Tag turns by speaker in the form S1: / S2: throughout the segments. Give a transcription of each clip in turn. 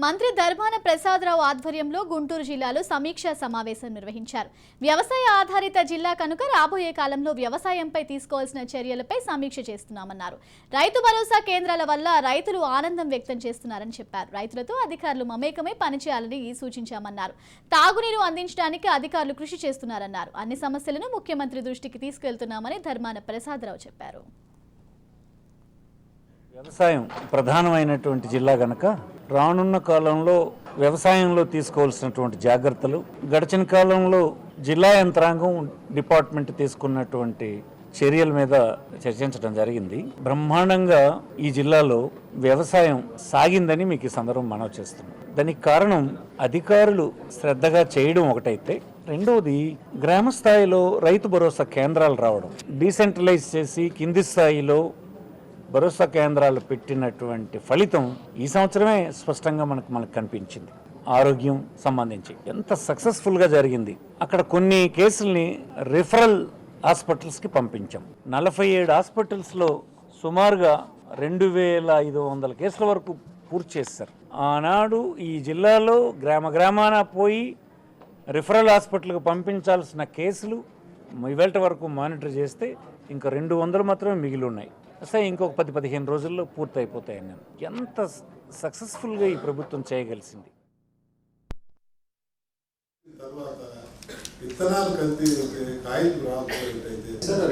S1: మంత్రి ధర్మాన ప్రసాదరావు ఆధ్వర్యంలో గుంటూరు జిల్లాలో సమీక్షా సమావేశం నిర్వహించారు. వ్యవసాయ ఆధారిత జిల్లా కనుక రాబోయే కాలంలో వ్యవసాయంపై తీసుకోవాల్సిన చర్యలపై సమీక్ష చేస్తున్నామన్నారు. రైతు భరోసా కేంద్రాల వల్ల రైతులు ఆనందం వ్యక్తం చేస్తున్నారని చెప్పారు. రైతులతో అధికారులు మమేకమై పనిచేయాలని సూచించామన్నారు. తాగునీరు అందించడానికి అధికారులు కృషి చేస్తున్నారన్నారు. అన్ని సమస్యలను ముఖ్యమంత్రి దృష్టికి తీసుకెళ్తున్నామని ధర్మాన ప్రసాదరావు చెప్పారు.
S2: వ్యవసాయం ప్రధానమైనటువంటి జిల్లా గనక రానున్న కాలంలో వ్యవసాయంలో తీసుకోవాల్సినటువంటి జాగ్రత్తలు గడిచిన కాలంలో జిల్లా యంత్రాంగం డిపార్ట్మెంట్ తీసుకున్నటువంటి చర్యల మీద చర్చించడం జరిగింది. బ్రహ్మాండంగా ఈ జిల్లాలో వ్యవసాయం సాగిందని మీకు ఈ సందర్భం మనవి చేస్తున్నాం. దానికి కారణం అధికారులు శ్రద్ధగా చేయడం ఒకటైతే, రెండవది గ్రామ స్థాయిలో రైతు భరోసా కేంద్రాలు రావడం, డీసెంట్రలైజ్ చేసి కింది స్థాయిలో భరోసా కేంద్రాలు పెట్టినటువంటి ఫలితం ఈ సంవత్సరమే స్పష్టంగా మనకు కనిపించింది. ఆరోగ్యం సంబంధించి ఎంత సక్సెస్ఫుల్గా జరిగింది. అక్కడ కొన్ని కేసుల్ని రిఫరల్ హాస్పిటల్స్కి పంపించాం. 47 హాస్పిటల్స్లో సుమారుగా 2500 కేసుల వరకు పూర్తి చేశారు. ఆనాడు ఈ జిల్లాలో గ్రామాన పోయి రిఫరల్ హాస్పిటల్కి పంపించాల్సిన కేసులు ఇవాళ వరకు మానిటర్ చేస్తే ఇంకా 200 మాత్రమే మిగిలి ఉన్నాయి. అసలు ఇంకొక 10-15 రోజుల్లో పూర్తి అయిపోతాయని ఎంత సక్సెస్ఫుల్గా ఈ ప్రభుత్వం చేయగలిసింది.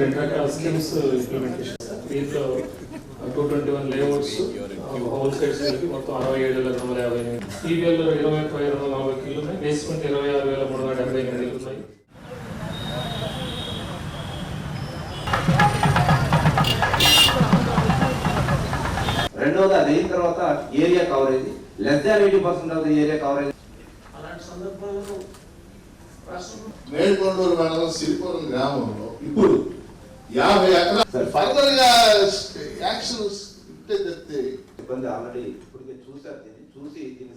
S3: రెండు రకాల స్కీమ్స్ ఇంప్లిమెంటేషన్. దీంట్లో 221 లేఅవుట్స్ హోల్ సైడ్స్ మొత్తం 67,258, టీవీఎల్ 20,240 కిలో ఉన్నాయి, బేస్మెంట్ 26,378 ఉన్నాయి.
S4: రెండవది అది అయిన తర్వాత area coverage <80% of the area coverage.
S3: అలాంటి సందర్భంలో
S5: మేడికొండూరు మండలం సిరిపురం గ్రామంలో ఇప్పుడు 50 ఎకరాలు ఫర్దర్ గా యాక్షన్
S4: ఇబ్బంది ఆల్రెడీ ఇప్పటికే చూసారు. దీన్ని చూసి దీన్ని